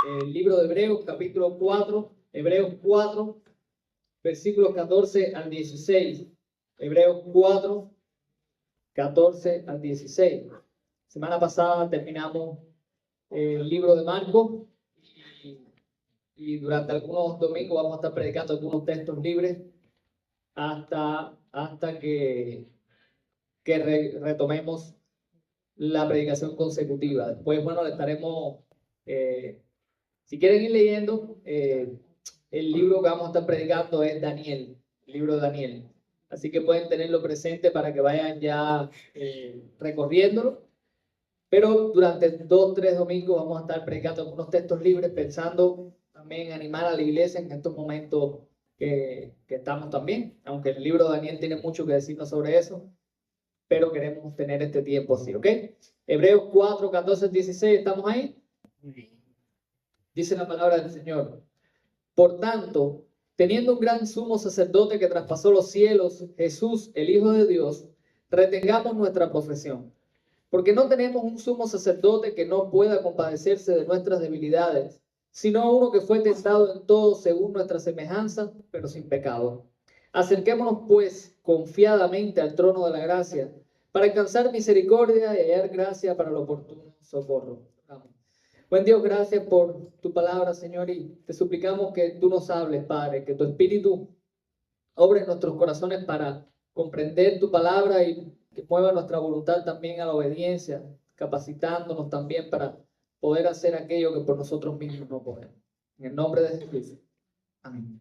el libro de Hebreos, capítulo 4, Hebreos 4, versículos 14 al 16. Hebreos 4, 14 al 16. Semana pasada terminamos el libro de Marcos y durante algunos domingos vamos a estar predicando algunos textos libres hasta que retomemos la predicación consecutiva. Después, bueno, le estaremos, si quieren ir leyendo, el libro que vamos a estar predicando es Daniel, el libro de Daniel. Así que pueden tenerlo presente para que vayan ya recorriéndolo. Pero durante 2 o 3 domingos vamos a estar predicando algunos textos libres, pensando también animar a la iglesia en estos momentos que estamos también. Aunque el libro de Daniel tiene mucho que decirnos sobre eso, pero queremos tener este tiempo así, ¿ok? Hebreos 4, 14, 16, ¿estamos ahí? Dice la palabra del Señor. Por tanto, teniendo un gran sumo sacerdote que traspasó los cielos, Jesús, el Hijo de Dios, retengamos nuestra profesión. Porque no tenemos un sumo sacerdote que no pueda compadecerse de nuestras debilidades, sino uno que fue tentado en todo según nuestra semejanza, pero sin pecado. Acerquémonos, pues, confiadamente al trono de la gracia, para alcanzar misericordia y hallar gracia para el oportuno socorro. Amén. Buen Dios, gracias por tu palabra, Señor, y te suplicamos que tú nos hables, Padre, que tu Espíritu obre en nuestros corazones para comprender tu palabra y que mueva nuestra voluntad también a la obediencia, capacitándonos también para poder hacer aquello que por nosotros mismos no podemos. En el nombre de Jesús. Amén.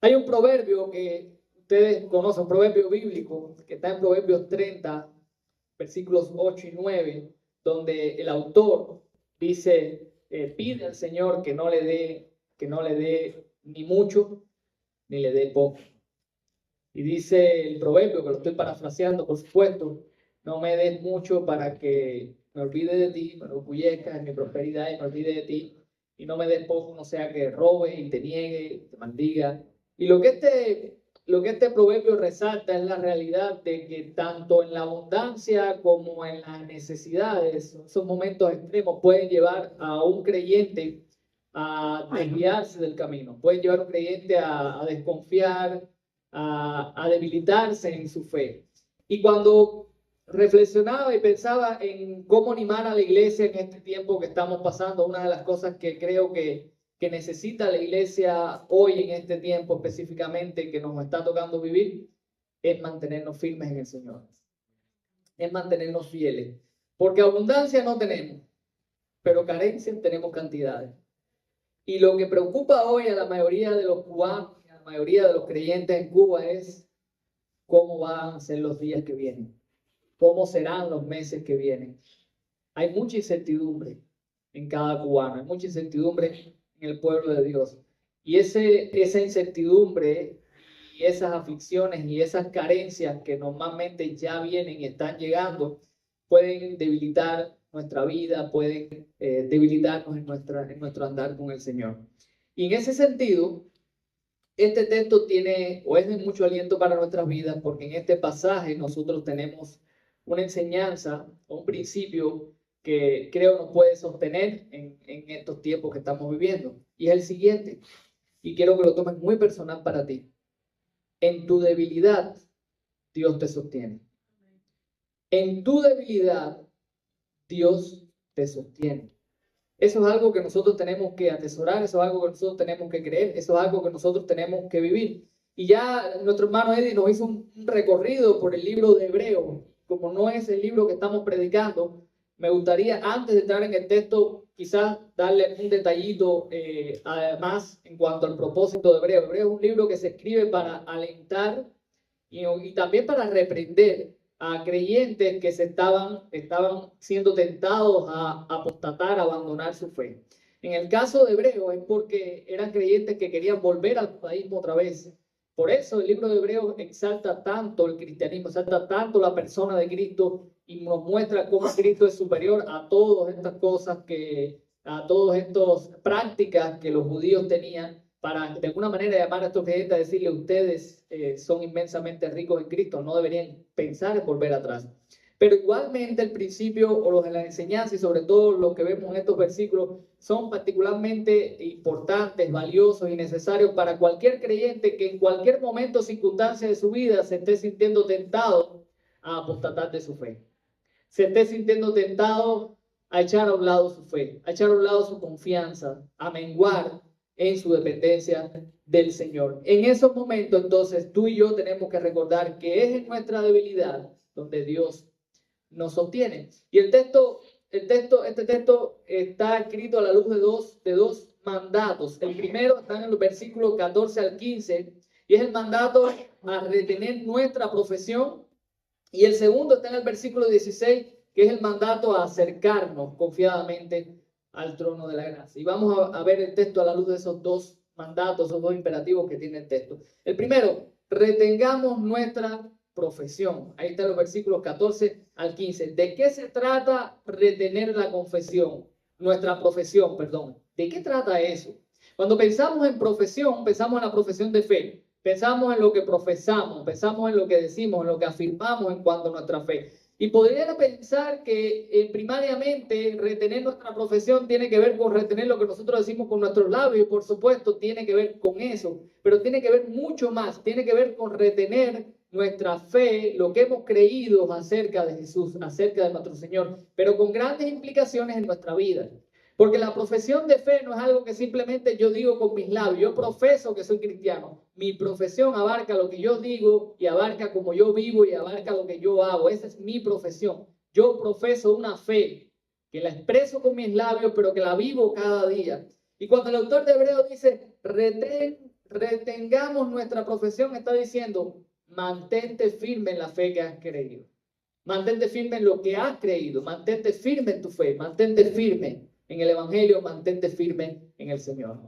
Hay un proverbio que ustedes conocen, un proverbio bíblico, que está en Proverbios 30, versículos 8 y 9, donde el autor dice, pide al Señor que no le dé ni mucho, ni le dé poco. Y dice el proverbio, que lo estoy parafraseando, por supuesto, no me des mucho para que me olvide de ti, me enorgullezca en mi prosperidad y me olvide de ti, y no me des poco, no sea que robe y te niegue, te maldiga. Y lo que este proverbio resalta es la realidad de que tanto en la abundancia como en las necesidades, esos momentos extremos pueden llevar a un creyente a desviarse del camino, pueden llevar a un creyente a desconfiar, a debilitarse en su fe. Y cuando reflexionaba y pensaba en cómo animar a la iglesia en este tiempo que estamos pasando, una de las cosas que creo que necesita la iglesia hoy en este tiempo específicamente que nos está tocando vivir, es mantenernos firmes en el Señor, es mantenernos fieles, porque abundancia no tenemos, pero carencia tenemos cantidades. Y lo que preocupa hoy a la mayoría de los cubanos, a la mayoría de los creyentes en Cuba, es cómo van a ser los días que vienen, cómo serán los meses que vienen. Hay mucha incertidumbre en cada cubano, hay mucha incertidumbre en el pueblo de Dios. Y esa incertidumbre y esas aflicciones y esas carencias que normalmente ya vienen y están llegando, pueden debilitar nuestra vida, pueden debilitarnos en nuestro andar con el Señor. Y en ese sentido, este texto tiene o es de mucho aliento para nuestras vidas, porque en este pasaje nosotros tenemos una enseñanza, un principio que creo nos puede sostener en estos tiempos que estamos viviendo. Y es el siguiente, y quiero que lo tomes muy personal para ti. En tu debilidad, Dios te sostiene. En tu debilidad, Dios te sostiene. Eso es algo que nosotros tenemos que atesorar, eso es algo que nosotros tenemos que creer, eso es algo que nosotros tenemos que vivir. Y ya nuestro hermano Eddie nos hizo un recorrido por el libro de Hebreos. Como no es el libro que estamos predicando, me gustaría, antes de entrar en el texto, quizás darle un detallito además en cuanto al propósito de Hebreos. Hebreos es un libro que se escribe para alentar y también para reprender a creyentes que estaban siendo tentados a apostatar, a abandonar su fe. En el caso de Hebreos es porque eran creyentes que querían volver al judaísmo otra vez. Por eso el libro de Hebreos exalta tanto el cristianismo, exalta tanto la persona de Cristo y nos muestra cómo Cristo es superior a todas estas cosas, a todas estas prácticas que los judíos tenían, para de alguna manera llamar a estos creyentes a decirle: ustedes son inmensamente ricos en Cristo, no deberían pensar en volver atrás. Pero igualmente el principio o las enseñanzas y sobre todo lo que vemos en estos versículos son particularmente importantes, valiosos y necesarios para cualquier creyente que en cualquier momento o circunstancia de su vida se esté sintiendo tentado a apostatar de su fe. Se esté sintiendo tentado a echar a un lado su fe, a echar a un lado su confianza, a menguar en su dependencia del Señor. En esos momentos, entonces, tú y yo tenemos que recordar que es en nuestra debilidad donde Dios nos sostiene. Y este texto está escrito a la luz de dos mandatos. El primero está en el versículo 14 al 15 y es el mandato a retener nuestra profesión. Y el segundo está en el versículo 16, que es el mandato a acercarnos confiadamente al trono de la gracia. Y vamos a ver el texto a la luz de esos dos mandatos, esos dos imperativos que tiene el texto. El primero, retengamos nuestra profesión. Ahí están los versículos 14 al 15. ¿De qué se trata retener la confesión? Nuestra profesión, perdón. ¿De qué trata eso? Cuando pensamos en profesión, pensamos en la profesión de fe. Pensamos en lo que profesamos, pensamos en lo que decimos, en lo que afirmamos en cuanto a nuestra fe. Y podría pensar que primariamente retener nuestra profesión tiene que ver con retener lo que nosotros decimos con nuestros labios, y por supuesto tiene que ver con eso, pero tiene que ver mucho más, tiene que ver con retener nuestra fe, lo que hemos creído acerca de Jesús, acerca de nuestro Señor, pero con grandes implicaciones en nuestra vida. Porque la profesión de fe no es algo que simplemente yo digo con mis labios. Yo profeso que soy cristiano. Mi profesión abarca lo que yo digo y abarca como yo vivo y abarca lo que yo hago. Esa es mi profesión. Yo profeso una fe que la expreso con mis labios, pero que la vivo cada día. Y cuando el autor de Hebreos dice, retengamos nuestra profesión, está diciendo, mantente firme en la fe que has creído. Mantente firme en lo que has creído. Mantente firme en tu fe. Mantente firme en el Evangelio, mantente firme en el Señor.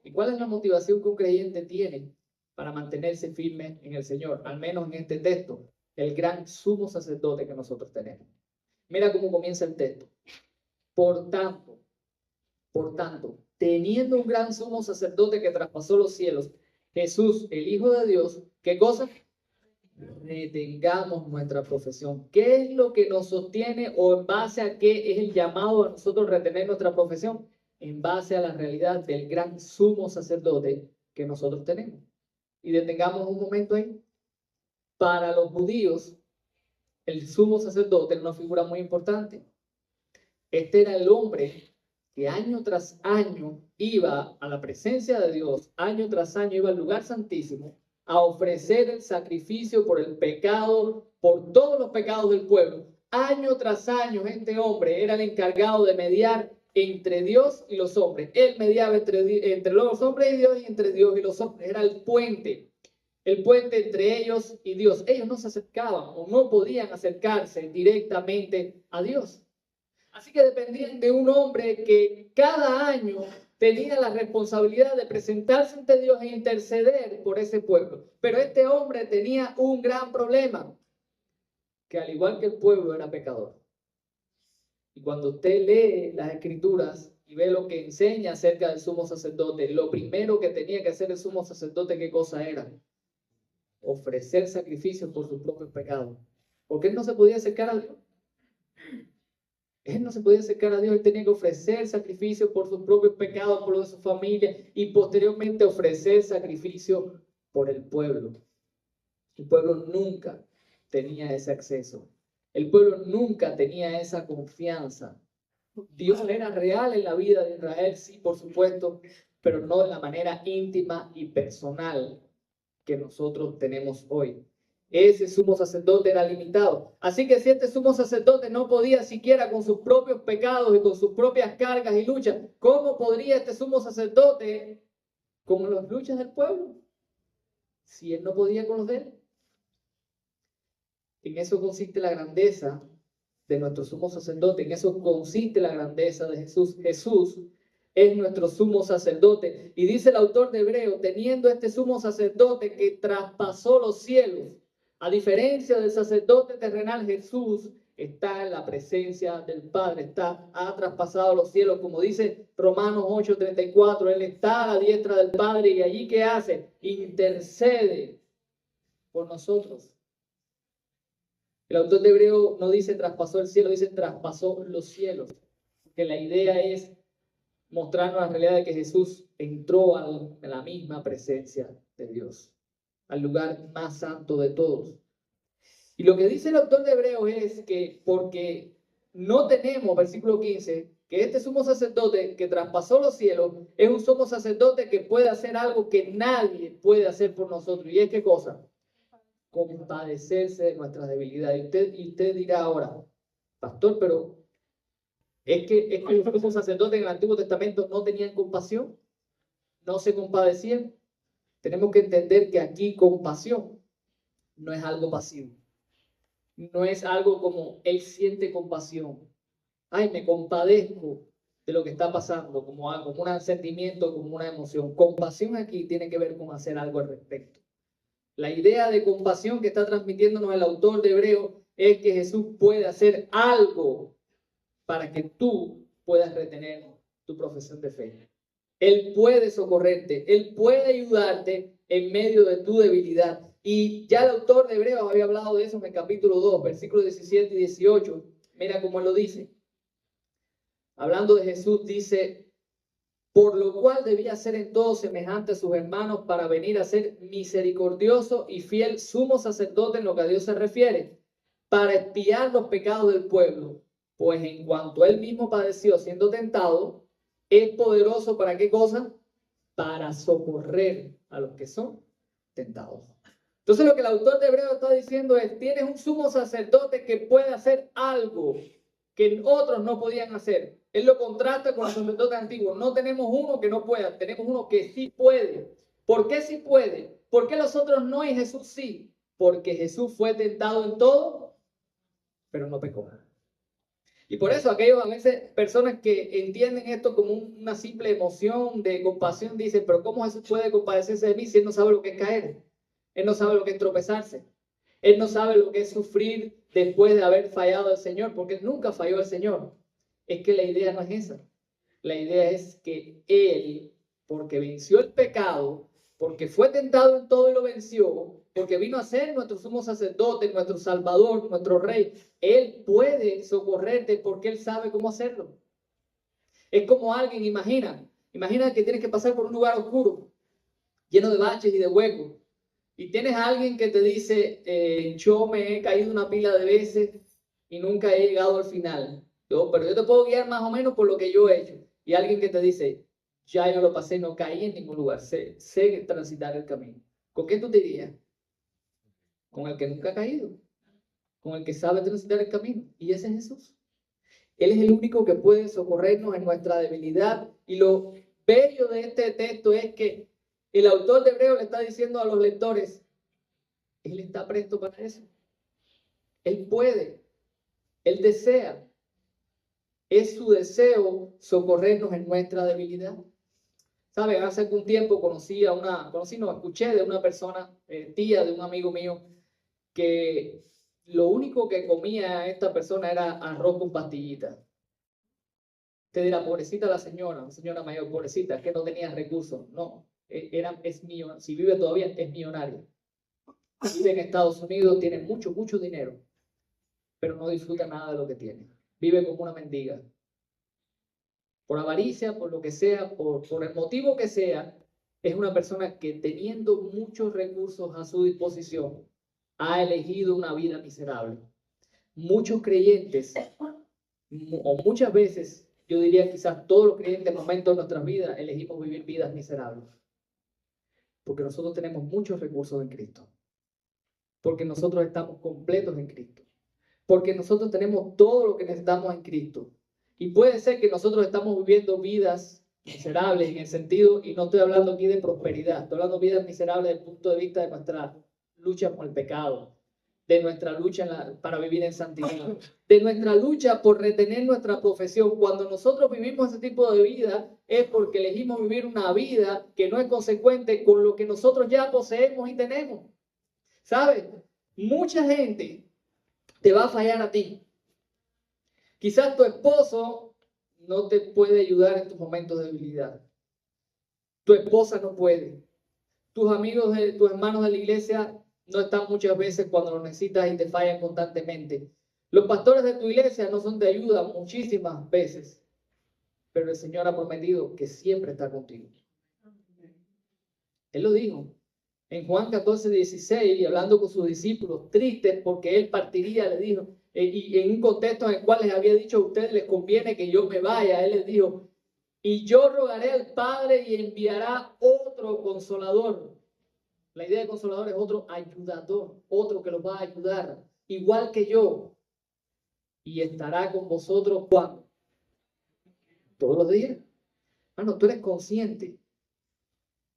¿Y cuál es la motivación que un creyente tiene para mantenerse firme en el Señor? Al menos en este texto, el gran sumo sacerdote que nosotros tenemos. Mira cómo comienza el texto. Por tanto, teniendo un gran sumo sacerdote que traspasó los cielos, Jesús, el Hijo de Dios, ¿qué cosa? Retengamos nuestra profesión. ¿Qué es lo que nos sostiene o en base a qué es el llamado a nosotros retener nuestra profesión? En base a la realidad del gran sumo sacerdote que nosotros tenemos. Y detengamos un momento ahí. Para los judíos, el sumo sacerdote era una figura muy importante. Este era el hombre que año tras año iba a la presencia de Dios, año tras año iba al lugar santísimo a ofrecer el sacrificio por el pecado, por todos los pecados del pueblo. Año tras año este hombre era el encargado de mediar entre Dios y los hombres. Él mediaba entre los hombres y Dios y entre Dios y los hombres. Era el puente entre ellos y Dios. Ellos no se acercaban o no podían acercarse directamente a Dios. Así que dependían de un hombre que cada año tenía la responsabilidad de presentarse ante Dios e interceder por ese pueblo. Pero este hombre tenía un gran problema, que al igual que el pueblo era pecador. Y cuando usted lee las Escrituras y ve lo que enseña acerca del sumo sacerdote, lo primero que tenía que hacer el sumo sacerdote, ¿qué cosa era? Ofrecer sacrificios por sus propios pecados. Porque él no se podía acercar a Dios. Él no se podía acercar a Dios, él tenía que ofrecer sacrificio por sus propios pecados, por los de su familia, y posteriormente ofrecer sacrificio por el pueblo. El pueblo nunca tenía ese acceso. El pueblo nunca tenía esa confianza. Dios era real en la vida de Israel, sí, por supuesto, pero no de la manera íntima y personal que nosotros tenemos hoy. Ese sumo sacerdote era limitado. Así que si este sumo sacerdote no podía siquiera con sus propios pecados y con sus propias cargas y luchas, ¿cómo podría este sumo sacerdote con las luchas del pueblo? Si él no podía con los de él. En eso consiste la grandeza de nuestro sumo sacerdote. En eso consiste la grandeza de Jesús. Jesús es nuestro sumo sacerdote. Y dice el autor de Hebreo, teniendo este sumo sacerdote que traspasó los cielos, a diferencia del sacerdote terrenal, Jesús está en la presencia del Padre, ha traspasado los cielos, como dice Romanos 8:34, Él está a la diestra del Padre y allí ¿qué hace? Intercede por nosotros. El autor de Hebreo no dice traspasó el cielo, dice traspasó los cielos. Que la idea es mostrarnos la realidad de que Jesús entró a la misma presencia de Dios, al lugar más santo de todos. Y lo que dice el autor de Hebreos es que porque no tenemos, versículo 15, que este sumo sacerdote que traspasó los cielos es un sumo sacerdote que puede hacer algo que nadie puede hacer por nosotros. ¿Y es qué cosa? Compadecerse de nuestras debilidades. Y usted dirá ahora, pastor, pero es que los sumos sacerdotes en el Antiguo Testamento no tenían compasión, no se compadecían. Tenemos que entender que aquí compasión no es algo pasivo. No es algo como él siente compasión. Ay, me compadezco de lo que está pasando, como algo, como un sentimiento, como una emoción. Compasión aquí tiene que ver con hacer algo al respecto. La idea de compasión que está transmitiéndonos el autor de Hebreo es que Jesús puede hacer algo para que tú puedas retener tu profesión de fe. Él puede socorrerte, Él puede ayudarte en medio de tu debilidad. Y ya el autor de Hebreos había hablado de eso en el capítulo 2, versículos 17 y 18. Mira cómo él lo dice. Hablando de Jesús, dice, por lo cual debía ser en todo semejante a sus hermanos para venir a ser misericordioso y fiel sumo sacerdote en lo que a Dios se refiere, para expiar los pecados del pueblo. Pues en cuanto él mismo padeció siendo tentado, es poderoso ¿para qué cosa? Para socorrer a los que son tentados. Entonces lo que el autor de Hebreo está diciendo es, tienes un sumo sacerdote que puede hacer algo que otros no podían hacer. Él lo contrasta con el sacerdote antiguo. No tenemos uno que no pueda, tenemos uno que sí puede. ¿Por qué sí puede? ¿Por qué los otros no y Jesús sí? Porque Jesús fue tentado en todo, pero no pecó. Y por eso aquellos a veces personas que entienden esto como una simple emoción de compasión dicen, pero ¿cómo Jesús puede compadecerse de mí si él no sabe lo que es caer? Él no sabe lo que es tropezarse. Él no sabe lo que es sufrir después de haber fallado al Señor, porque él nunca falló al Señor. Es que la idea no es esa. La idea es que él, porque venció el pecado, porque fue tentado en todo y lo venció, porque vino a ser nuestro sumo sacerdote, nuestro salvador, nuestro rey, él puede socorrerte porque él sabe cómo hacerlo. Es como alguien, imagina que tienes que pasar por un lugar oscuro, lleno de baches y de huecos, y tienes a alguien que te dice, yo me he caído una pila de veces y nunca he llegado al final. Pero yo te puedo guiar más o menos por lo que yo he hecho. Y alguien que te dice, ya yo lo pasé, no caí en ningún lugar, sé transitar el camino. ¿Con qué tú te dirías? Con el que nunca ha caído, con el que sabe transitar el camino. Y ese es Jesús. Él es el único que puede socorrernos en nuestra debilidad. Y lo bello de este texto es que el autor de Hebreo le está diciendo a los lectores, Él está presto para eso. Él puede, Él desea. Es su deseo socorrernos en nuestra debilidad. ¿Saben? Hace algún tiempo escuché de una persona, tía de un amigo mío, que lo único que comía esta persona era arroz con pastillitas. Usted dirá, pobrecita la señora mayor, pobrecita, que no tenía recursos. No, es millonaria. Si vive todavía, es millonaria. Vive en Estados Unidos, tiene mucho, mucho dinero, pero no disfruta nada de lo que tiene. Vive como una mendiga. Por avaricia, por lo que sea, por el motivo que sea, es una persona que teniendo muchos recursos a su disposición, ha elegido una vida miserable. Muchos creyentes, o muchas veces, yo diría quizás todos los creyentes en momentos de nuestras vidas, elegimos vivir vidas miserables. Porque nosotros tenemos muchos recursos en Cristo. Porque nosotros estamos completos en Cristo. Porque nosotros tenemos todo lo que necesitamos en Cristo. Y puede ser que nosotros estamos viviendo vidas miserables en el sentido, y no estoy hablando aquí de prosperidad, estoy hablando de vidas miserables desde el punto de vista de nuestra lucha con el pecado, de nuestra lucha para vivir en santidad, de nuestra lucha por retener nuestra profesión. Cuando nosotros vivimos ese tipo de vida es porque elegimos vivir una vida que no es consecuente con lo que nosotros ya poseemos y tenemos. ¿Sabes? Mucha gente te va a fallar a ti. Quizás tu esposo no te puede ayudar en tus momentos de debilidad. Tu esposa no puede. Tus amigos, tus hermanos de la iglesia no están muchas veces cuando lo necesitas y te fallan constantemente. Los pastores de tu iglesia no son de ayuda muchísimas veces, pero el Señor ha prometido que siempre está contigo. Él lo dijo en Juan 14:16, y hablando con sus discípulos, tristes porque Él partiría, le dijo, y en un contexto en el cual les había dicho a ustedes, les conviene que yo me vaya, Él les dijo, y yo rogaré al Padre y enviará otro consolador. La idea de consolador es otro ayudador, otro que los va a ayudar, igual que yo, y estará con vosotros ¿cuándo? Todos los días. Bueno, tú eres consciente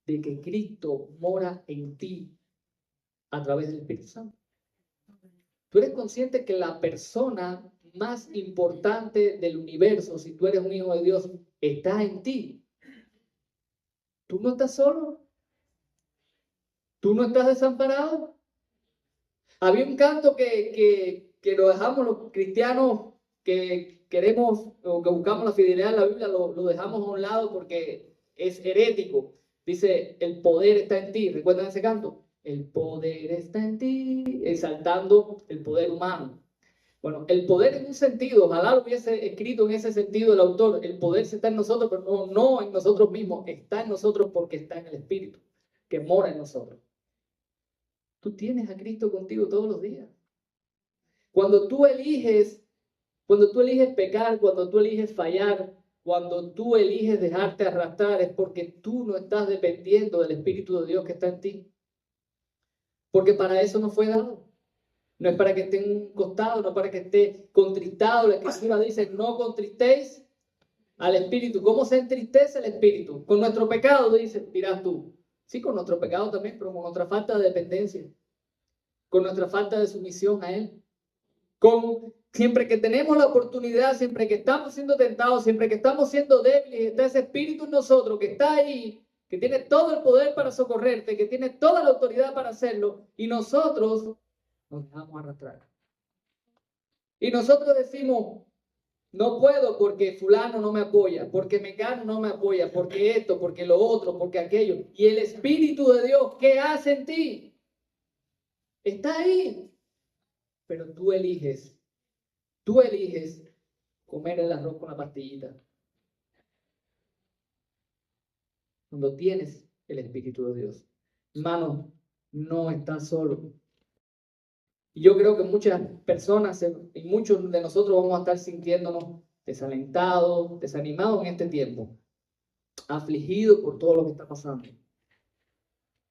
de que Cristo mora en ti a través del Espíritu Santo. Tú eres consciente que la persona más importante del universo, si tú eres un hijo de Dios, está en ti. Tú no estás solo. Tú no estás desamparado. Había un canto que lo dejamos los cristianos que queremos o que buscamos la fidelidad en la Biblia, lo dejamos a un lado porque es herético. Dice, el poder está en ti. ¿Recuerdan ese canto? El poder está en ti, exaltando el poder humano. Bueno, el poder en un sentido, ojalá lo hubiese escrito en ese sentido el autor, el poder está en nosotros, pero no en nosotros mismos, está en nosotros porque está en el Espíritu, que mora en nosotros. Tú tienes a Cristo contigo todos los días. Cuando tú eliges pecar, cuando tú eliges fallar, cuando tú eliges dejarte arrastrar, es porque tú no estás dependiendo del Espíritu de Dios que está en ti. Porque para eso no fue dado. No es para que esté en un costado, no es para que esté contristado. La Escritura dice, no contristéis al Espíritu. ¿Cómo se entristece el Espíritu? Con nuestro pecado, dirás tú. Sí, con nuestro pecado también, pero con nuestra falta de dependencia. Con nuestra falta de sumisión a Él. Siempre que tenemos la oportunidad, siempre que estamos siendo tentados, siempre que estamos siendo débiles, está ese Espíritu en nosotros que está ahí, que tiene todo el poder para socorrerte, que tiene toda la autoridad para hacerlo, y nosotros nos dejamos arrastrar. Y nosotros decimos, no puedo porque fulano no me apoya, porque mecano no me apoya, porque esto, porque lo otro, porque aquello. Y el Espíritu de Dios, ¿qué hace en ti? Está ahí. Pero tú eliges comer el arroz con la pastillita. Cuando tienes el Espíritu de Dios. Hermano, no estás solo. Y yo creo que muchas personas y muchos de nosotros vamos a estar sintiéndonos desalentados, desanimados en este tiempo, afligidos por todo lo que está pasando.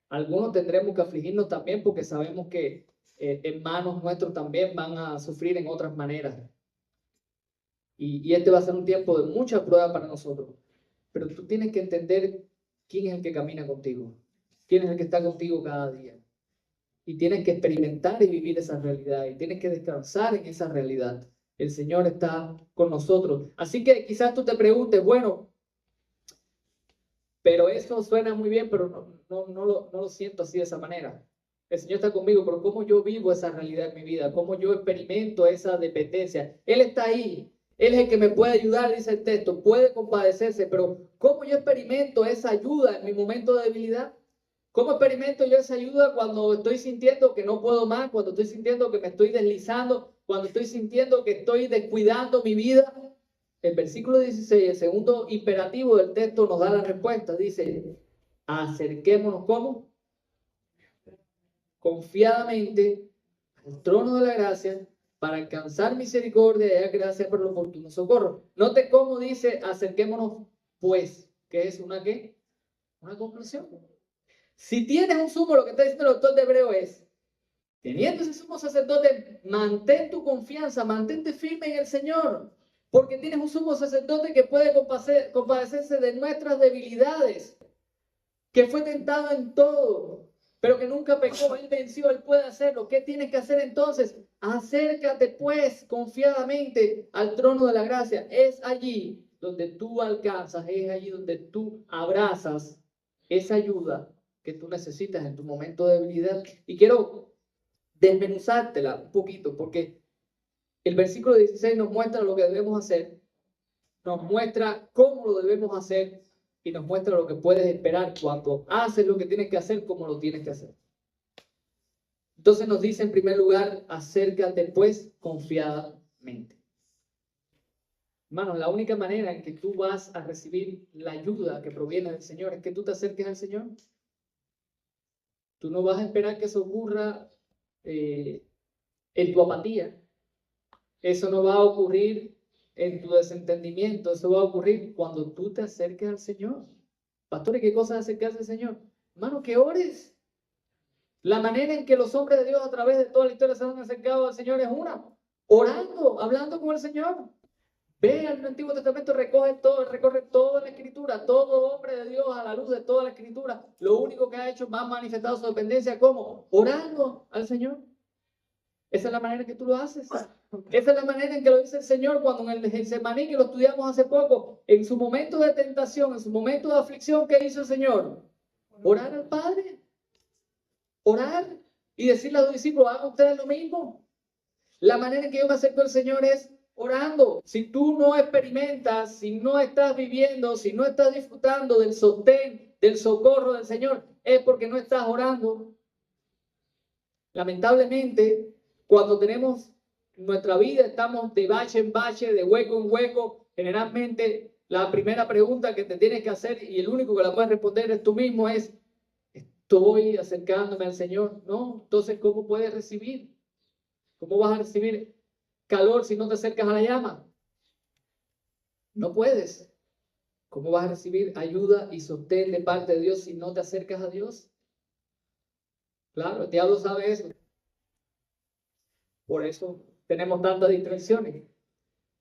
Algunos tendremos que afligirnos también porque sabemos que hermanos nuestros también van a sufrir en otras maneras. Y este va a ser un tiempo de mucha prueba para nosotros. Pero tú tienes que entender quién es el que camina contigo, quién es el que está contigo cada día. Y tienes que experimentar y vivir esa realidad. Y tienes que descansar en esa realidad. El Señor está con nosotros. Así que quizás tú te preguntes, bueno, pero eso suena muy bien, pero no lo siento así de esa manera. El Señor está conmigo, pero ¿cómo yo vivo esa realidad en mi vida? ¿Cómo yo experimento esa dependencia? Él está ahí. Él es el que me puede ayudar, dice el texto. Puede compadecerse, pero ¿cómo yo experimento esa ayuda en mi momento de debilidad? ¿Cómo experimento yo esa ayuda cuando estoy sintiendo que no puedo más, cuando estoy sintiendo que me estoy deslizando, cuando estoy sintiendo que estoy descuidando mi vida? El versículo 16, el segundo imperativo del texto nos da la respuesta. Dice, acerquémonos ¿cómo? Confiadamente al trono de la gracia para alcanzar misericordia y hallar gracia por el oportuno socorro. Note cómo dice, acerquémonos pues, que es una ¿qué? Una conclusión. Si tienes un sumo, lo que está diciendo el autor de Hebreo es, teniendo ese sumo sacerdote, mantén tu confianza, mantente firme en el Señor, porque tienes un sumo sacerdote que puede compadecerse de nuestras debilidades, que fue tentado en todo, pero que nunca pecó. Él venció, Él puede hacerlo. ¿Qué tienes que hacer entonces? Acércate pues confiadamente al trono de la gracia. Es allí donde tú alcanzas, es allí donde tú abrazas esa ayuda que tú necesitas en tu momento de debilidad. Y quiero desmenuzártela un poquito, porque el versículo 16 nos muestra lo que debemos hacer, nos muestra cómo lo debemos hacer y nos muestra lo que puedes esperar cuando haces lo que tienes que hacer, cómo lo tienes que hacer. Entonces nos dice en primer lugar, acércate pues confiadamente. Hermanos, la única manera en que tú vas a recibir la ayuda que proviene del Señor es que tú te acerques al Señor. Tú no vas a esperar que eso ocurra en tu apatía. Eso no va a ocurrir en tu desentendimiento. Eso va a ocurrir cuando tú te acerques al Señor. Pastores, ¿qué cosa es acercarse al Señor? Hermano, que ores. La manera en que los hombres de Dios a través de toda la historia se han acercado al Señor es una, orando, hablando con el Señor. Ve al Antiguo Testamento, recorre toda la Escritura, todo hombre de Dios a la luz de toda la Escritura. Lo único que ha hecho más manifestado su dependencia, ¿cómo? Orando al Señor. Esa es la manera en que tú lo haces. Esa es la manera en que lo dice el Señor cuando en el Getsemaní, que lo estudiamos hace poco, en su momento de tentación, en su momento de aflicción, ¿qué hizo el Señor? Orar al Padre. Orar y decirle a los discípulos, hagan ustedes lo mismo. La manera en que yo me acerco al Señor es orando. Si tú no experimentas, si no estás viviendo, si no estás disfrutando del sostén, del socorro del Señor, es porque no estás orando. Lamentablemente, cuando tenemos nuestra vida, estamos de bache en bache, de hueco en hueco, generalmente la primera pregunta que te tienes que hacer y el único que la puedes responder es tú mismo es, ¿estoy acercándome al Señor? No, entonces ¿cómo puedes recibir? ¿Cómo vas a recibir calor si no te acercas a la llama? No puedes. ¿Cómo vas a recibir ayuda y sostén de parte de Dios si no te acercas a Dios? Claro, el diablo sabe eso. Por eso tenemos tantas distracciones.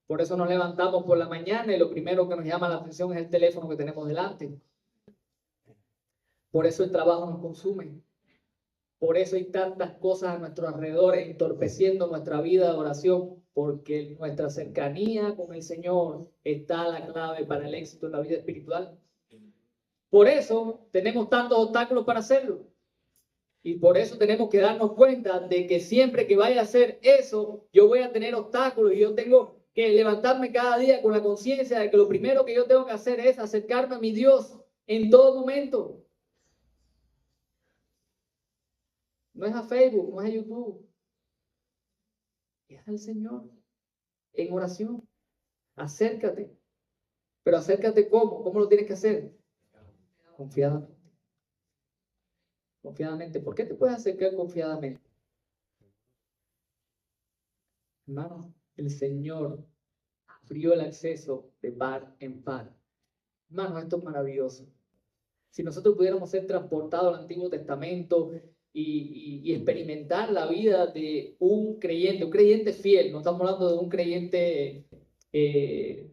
Por eso nos levantamos por la mañana y lo primero que nos llama la atención es el teléfono que tenemos delante. Por eso el trabajo nos consume. Por eso hay tantas cosas a nuestro alrededor entorpeciendo nuestra vida de oración, porque nuestra cercanía con el Señor está la clave para el éxito en la vida espiritual. Por eso tenemos tantos obstáculos para hacerlo. Y por eso tenemos que darnos cuenta de que siempre que vaya a hacer eso, yo voy a tener obstáculos y yo tengo que levantarme cada día con la conciencia de que lo primero que yo tengo que hacer es acercarme a mi Dios en todo momento. No es a Facebook, no es a YouTube. Es al Señor. En oración. Acércate. Pero acércate ¿cómo? ¿Cómo lo tienes que hacer? Confiadamente. Confiadamente. ¿Por qué te puedes acercar confiadamente? Hermano, el Señor abrió el acceso de par en par. Hermano, esto es maravilloso. Si nosotros pudiéramos ser transportados al Antiguo Testamento y experimentar la vida de un creyente fiel, no estamos hablando de un creyente que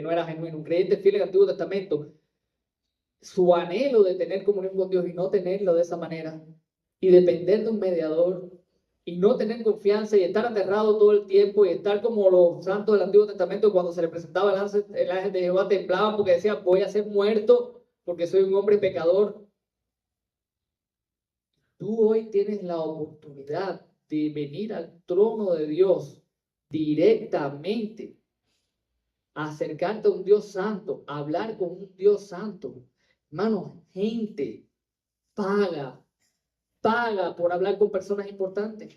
no era genuino, un creyente fiel en el Antiguo Testamento, su anhelo de tener comunión con Dios y no tenerlo de esa manera, y depender de un mediador, y no tener confianza y estar aterrado todo el tiempo y estar como los santos del Antiguo Testamento cuando se le presentaba el ángel de Jehová temblaban porque decía voy a ser muerto porque soy un hombre pecador. Tú hoy tienes la oportunidad de venir al trono de Dios directamente, a acercarte a un Dios santo, a hablar con un Dios santo. Hermano, gente paga por hablar con personas importantes.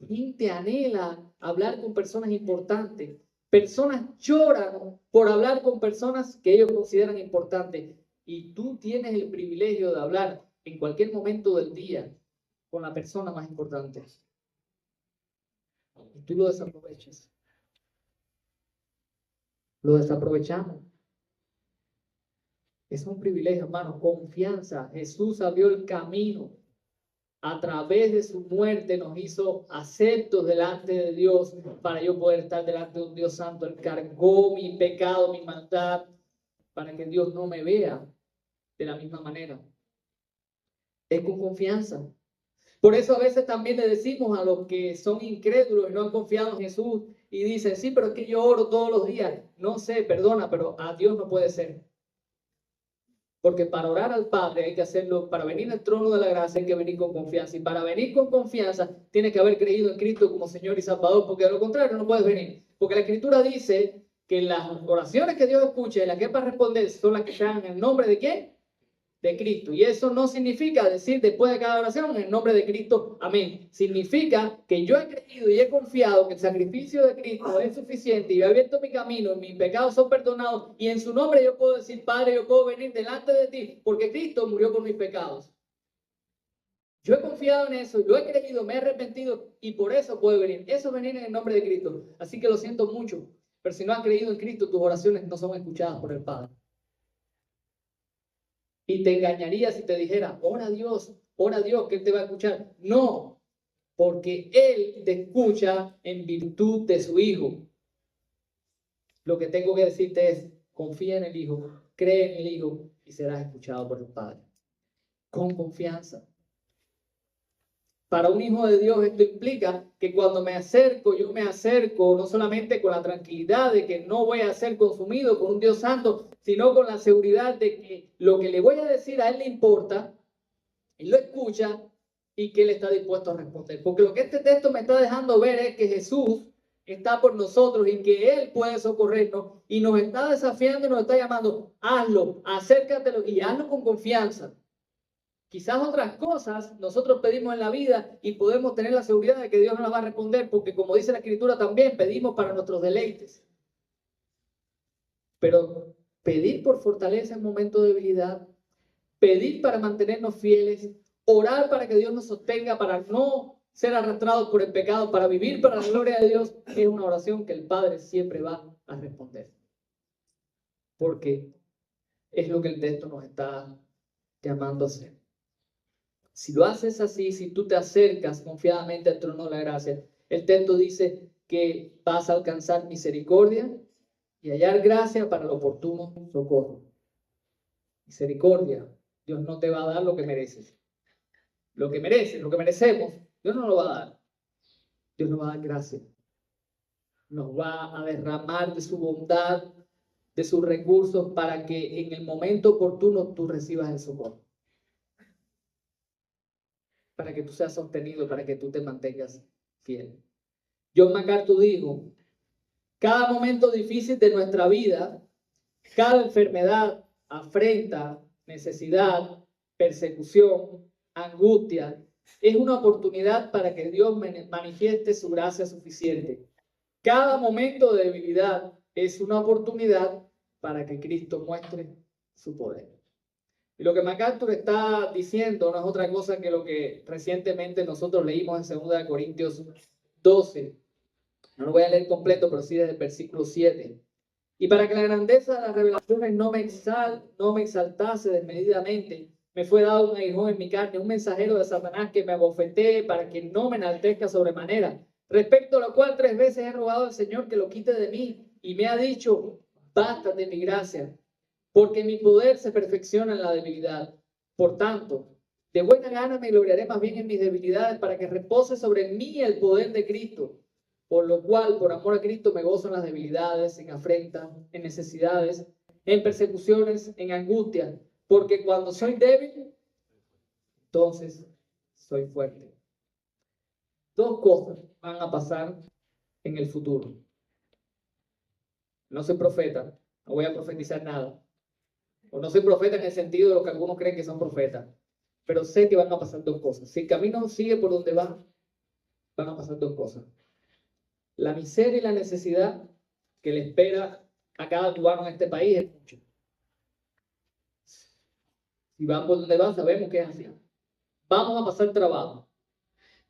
Gente anhela hablar con personas importantes. Personas lloran por hablar con personas que ellos consideran importantes. Y tú tienes el privilegio de hablar en cualquier momento del día con la persona más importante. Y tú lo desaprovechas. Lo desaprovechamos. Es un privilegio, hermano. Confianza. Jesús abrió el camino. A través de su muerte nos hizo aceptos delante de Dios para yo poder estar delante de un Dios santo. Él cargó mi pecado, mi maldad, para que Dios no me vea de la misma manera. Es con confianza. Por eso a veces también le decimos a los que son incrédulos y no han confiado en Jesús y dicen, sí, pero es que yo oro todos los días. No sé, perdona, pero a Dios no puede ser. Porque para orar al Padre hay que hacerlo, para venir al trono de la gracia hay que venir con confianza. Y para venir con confianza tienes que haber creído en Cristo como Señor y Salvador, porque de lo contrario no puedes venir. Porque la Escritura dice que las oraciones que Dios escucha y las que es para responder son las que sean en el nombre de ¿quién? de Cristo. Y eso no significa decir después de cada oración en el nombre de Cristo, amén. Significa que yo he creído y he confiado que el sacrificio de Cristo es suficiente y he abierto mi camino, mis pecados son perdonados y en su nombre yo puedo decir, Padre, yo puedo venir delante de ti porque Cristo murió por mis pecados. Yo he confiado en eso, lo he creído, me he arrepentido y por eso puedo venir. Eso es venir en el nombre de Cristo. Así que lo siento mucho, pero si no has creído en Cristo, tus oraciones no son escuchadas por el Padre. Y te engañaría si te dijera, ora a Dios, que Él te va a escuchar. No, porque Él te escucha en virtud de su Hijo. Lo que tengo que decirte es, confía en el Hijo, cree en el Hijo y serás escuchado por el Padre. Con confianza. Para un hijo de Dios esto implica que cuando me acerco, yo me acerco no solamente con la tranquilidad de que no voy a ser consumido por un Dios santo, sino con la seguridad de que lo que le voy a decir a Él le importa, Él lo escucha y que Él está dispuesto a responder. Porque lo que este texto me está dejando ver es que Jesús está por nosotros y que Él puede socorrernos y nos está desafiando y nos está llamando, hazlo, acércatelo y hazlo con confianza. Quizás otras cosas nosotros pedimos en la vida y podemos tener la seguridad de que Dios nos las va a responder, porque como dice la Escritura también, pedimos para nuestros deleites. Pero pedir por fortaleza en momentos de debilidad, pedir para mantenernos fieles, orar para que Dios nos sostenga, para no ser arrastrados por el pecado, para vivir para la gloria de Dios, es una oración que el Padre siempre va a responder. Porque es lo que el texto nos está llamando a hacer. Si lo haces así, si tú te acercas confiadamente al trono de la gracia, el texto dice que vas a alcanzar misericordia y hallar gracia para el oportuno socorro. Misericordia. Dios no te va a dar lo que mereces. Lo que mereces, lo que merecemos, Dios no lo va a dar. Dios nos va a dar gracia. Nos va a derramar de su bondad, de sus recursos, para que en el momento oportuno tú recibas el socorro. Para que tú seas sostenido, para que tú te mantengas fiel. John MacArthur dijo, cada momento difícil de nuestra vida, cada enfermedad, afrenta, necesidad, persecución, angustia, es una oportunidad para que Dios manifieste su gracia suficiente. Cada momento de debilidad es una oportunidad para que Cristo muestre su poder. Y lo que MacArthur está diciendo no es otra cosa que lo que recientemente nosotros leímos en 2 Corintios 12. No lo voy a leer completo, pero sí desde el versículo 7. Y para que la grandeza de las revelaciones no me exaltase desmedidamente, me fue dado un aguijón en mi carne, un mensajero de Satanás que me abofetee para que no me enaltezca sobremanera. Respecto a lo cual 3 veces he rogado al Señor que lo quite de mí, y me ha dicho, bástate mi gracia, porque mi poder se perfecciona en la debilidad. Por tanto, de buena gana me gloriaré más bien en mis debilidades, para que repose sobre mí el poder de Cristo. Por lo cual, por amor a Cristo, me gozo en las debilidades, en afrentas, en necesidades, en persecuciones, en angustia. Porque cuando soy débil, entonces soy fuerte. 2 cosas van a pasar en el futuro. No soy profeta, no voy a profetizar nada. O no soy profeta en el sentido de lo que algunos creen que son profetas. Pero sé que van a pasar 2 cosas. Si el camino sigue por donde va, van a pasar 2 cosas. La miseria y la necesidad que le espera a cada cubano en este país es mucho. Si van por donde van, sabemos que es así. Vamos a pasar trabajo.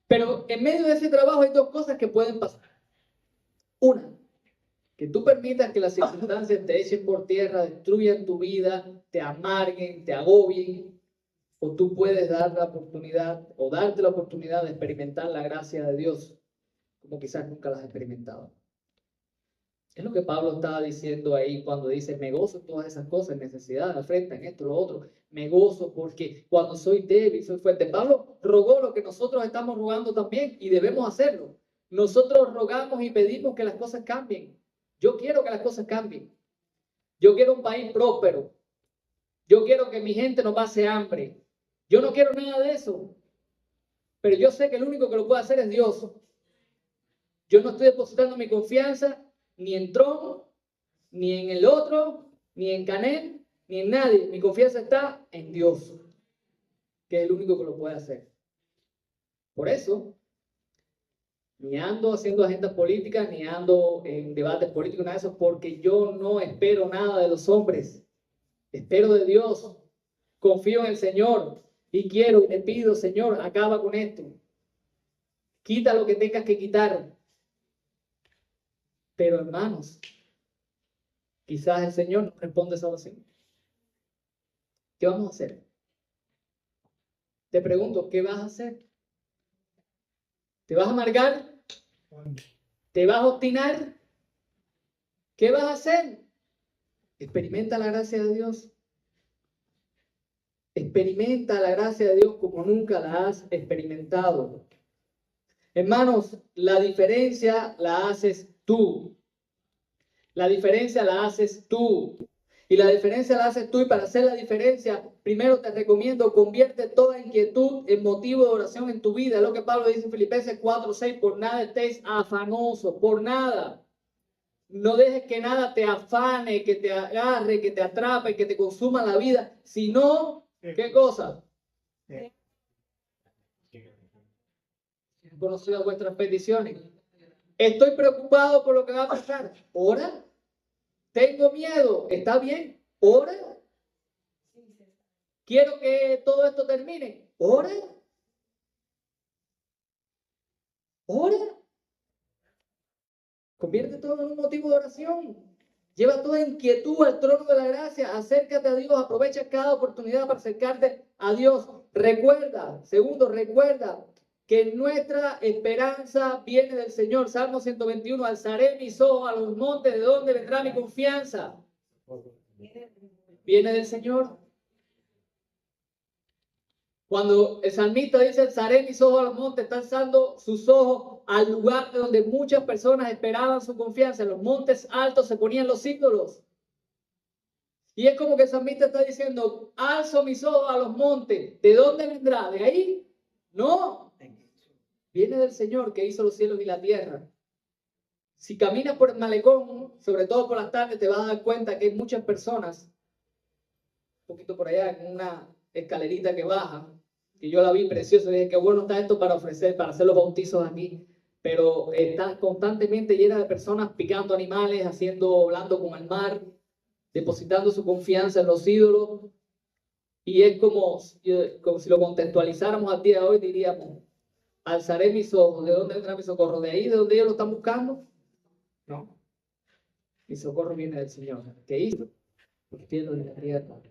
Pero en medio de ese trabajo hay 2 cosas que pueden pasar. Una, que tú permitas que las circunstancias te echen por tierra, destruyan tu vida, te amarguen, te agobien. O tú puedes dar la oportunidad, o darte la oportunidad de experimentar la gracia de Dios, como quizás nunca las has experimentado. Es lo que Pablo estaba diciendo ahí cuando dice, me gozo en todas esas cosas, en necesidad, afrenta, en esto, lo otro. Me gozo porque cuando soy débil, soy fuerte. Pablo rogó lo que nosotros estamos rogando también y debemos hacerlo. Nosotros rogamos y pedimos que las cosas cambien. Yo quiero que las cosas cambien. Yo quiero un país próspero. Yo quiero que mi gente no pase hambre. Yo no quiero nada de eso. Pero yo sé que el único que lo puede hacer es Dios. Yo no estoy depositando mi confianza ni en Trump, ni en el otro, ni en Canel, ni en nadie. Mi confianza está en Dios, que es el único que lo puede hacer. Por eso, ni ando haciendo agendas políticas, ni ando en debates políticos, nada de eso, porque yo no espero nada de los hombres. Espero de Dios. Confío en el Señor y quiero y le pido, Señor, acaba con esto. Quita lo que tengas que quitar. Pero hermanos, quizás el Señor no responde esa oración. ¿Qué vamos a hacer? Te pregunto, ¿qué vas a hacer? ¿Te vas a amargar? ¿Te vas a obstinar? ¿Qué vas a hacer? Experimenta la gracia de Dios. Experimenta la gracia de Dios como nunca la has experimentado. Hermanos, la diferencia la haces tú. La diferencia la haces tú. Y la diferencia la haces tú. Y para hacer la diferencia, primero te recomiendo, convierte toda inquietud en motivo de oración en tu vida. Es lo que Pablo dice en Filipenses 4:6. Por nada estés afanoso, por nada. No dejes que nada te afane, que te agarre, que te atrape, que te consuma la vida. Sino, ¿qué cosa? Conocido vuestras peticiones. Estoy preocupado por lo que va a pasar. Ora. Tengo miedo. ¿Está bien? Ora. Quiero que todo esto termine. Ora. Ora. Convierte todo en un motivo de oración. Lleva toda inquietud al trono de la gracia. Acércate a Dios. Aprovecha cada oportunidad para acercarte a Dios. Recuerda, segundo, recuerda que nuestra esperanza viene del Señor. Salmo 121, alzaré mis ojos a los montes, ¿de dónde vendrá mi confianza? Viene del Señor. Cuando el salmista dice, alzaré mis ojos a los montes, está alzando sus ojos al lugar de donde muchas personas esperaban su confianza. En los montes altos se ponían los ídolos. Y es como que el salmista está diciendo, alzo mis ojos a los montes. ¿De dónde vendrá? ¿De ahí? No. Viene del Señor que hizo los cielos y la tierra. Si caminas por el malecón, sobre todo por las tardes, te vas a dar cuenta que hay muchas personas, un poquito por allá, en una escalerita que baja, que yo la vi preciosa, y dije, qué bueno está esto para ofrecer, para hacer los bautizos aquí, pero está constantemente llena de personas picando animales, hablando con el mar, depositando su confianza en los ídolos, y es como si lo contextualizáramos al día de hoy, diríamos, alzaré mis ojos, ¿de dónde vendrá mi socorro? ¿De ahí, de donde ellos lo están buscando? No. Mi socorro viene del Señor. ¿Qué hizo? Los cielos y la tierra.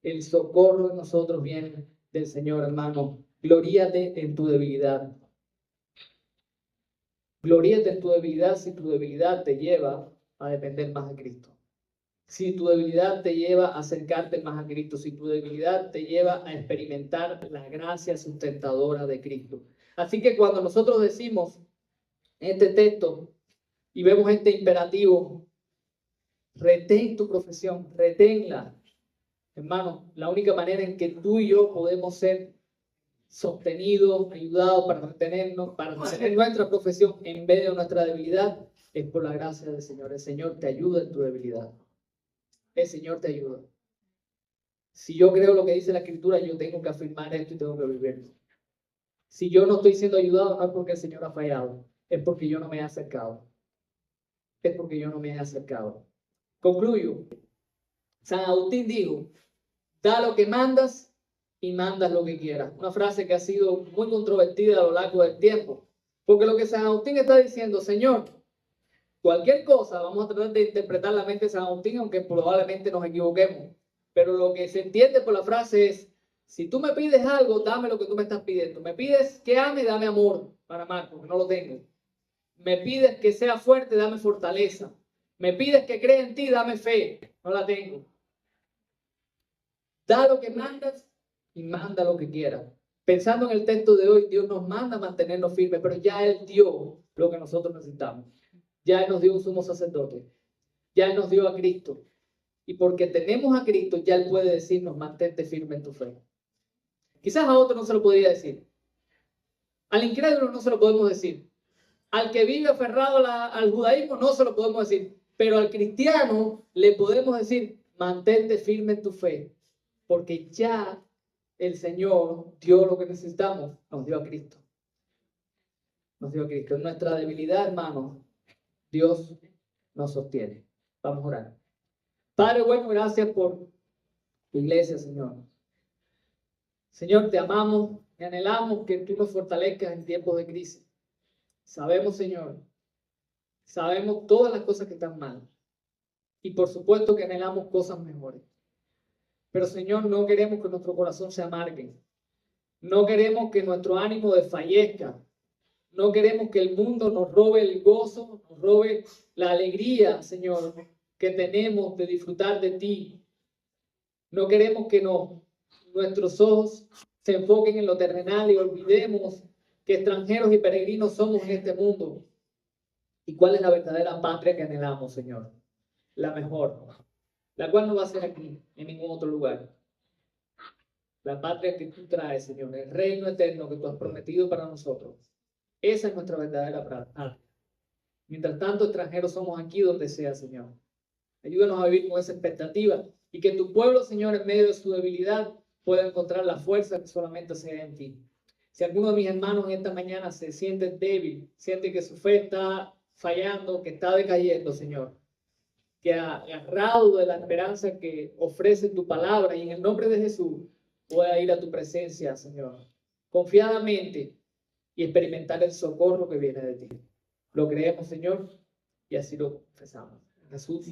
El socorro de nosotros viene del Señor, hermano. Gloríate en tu debilidad. Gloríate en tu debilidad si tu debilidad te lleva a depender más de Cristo. Si tu debilidad te lleva a acercarte más a Cristo. Si tu debilidad te lleva a experimentar la gracia sustentadora de Cristo. Así que cuando nosotros decimos este texto y vemos este imperativo, retén tu profesión, reténla. Hermano, la única manera en que tú y yo podemos ser sostenidos, ayudados para retenernos, para mantener nuestra profesión en vez de nuestra debilidad, es por la gracia del Señor. El Señor te ayuda en tu debilidad. El Señor te ayuda. Si yo creo lo que dice la Escritura, yo tengo que afirmar esto y tengo que vivirlo. Si yo no estoy siendo ayudado, no es porque el Señor ha fallado, es porque yo no me he acercado. Es porque yo no me he acercado. Concluyo. San Agustín dijo, da lo que mandas y mandas lo que quieras. Una frase que ha sido muy controvertida a lo largo del tiempo. Porque lo que San Agustín está diciendo, Señor, cualquier cosa, vamos a tratar de interpretar la mente de San Agustín, aunque probablemente nos equivoquemos. Pero lo que se entiende por la frase es, si tú me pides algo, dame lo que tú me estás pidiendo. Me pides que ame, dame amor para amar, porque no lo tengo. Me pides que sea fuerte, dame fortaleza. Me pides que crea en ti, dame fe. No la tengo. Da lo que mandas y manda lo que quieras. Pensando en el texto de hoy, Dios nos manda a mantenernos firmes, pero ya Él dio lo que nosotros necesitamos. Ya Él nos dio un sumo sacerdote. Ya Él nos dio a Cristo. Y porque tenemos a Cristo, ya Él puede decirnos, mantente firme en tu fe. Quizás a otro no se lo podría decir. Al incrédulo no se lo podemos decir. Al que vive aferrado al judaísmo no se lo podemos decir. Pero al cristiano le podemos decir, mantente firme en tu fe, porque ya el Señor dio lo que necesitamos, nos dio a Cristo. Nos dio a Cristo. En nuestra debilidad, hermanos, Dios nos sostiene. Vamos a orar. Padre, bueno, gracias por tu iglesia, Señor. Señor, te amamos y anhelamos que tú nos fortalezcas en tiempos de crisis. Sabemos, Señor, sabemos todas las cosas que están mal. Y por supuesto que anhelamos cosas mejores. Pero, Señor, no queremos que nuestro corazón se amargue. No queremos que nuestro ánimo desfallezca. No queremos que el mundo nos robe el gozo, nos robe la alegría, Señor, que tenemos de disfrutar de ti. No queremos que nuestros ojos se enfoquen en lo terrenal y olvidemos que extranjeros y peregrinos somos en este mundo. ¿Y cuál es la verdadera patria que anhelamos, Señor? La mejor, la cual no va a ser aquí, en ningún otro lugar. La patria que tú traes, Señor, el reino eterno que tú has prometido para nosotros. Esa es nuestra verdadera patria. Mientras tanto, extranjeros somos aquí donde sea, Señor. Ayúdanos a vivir con esa expectativa y que tu pueblo, Señor, en medio de su debilidad, pueda encontrar la fuerza que solamente se da en ti. Si alguno de mis hermanos en esta mañana se siente débil, siente que su fe está fallando, que está decayendo, Señor, que agarrado de la esperanza que ofrece tu palabra y en el nombre de Jesús pueda ir a tu presencia, Señor, confiadamente y experimentar el socorro que viene de ti. Lo creemos, Señor, y así lo confesamos. Jesús.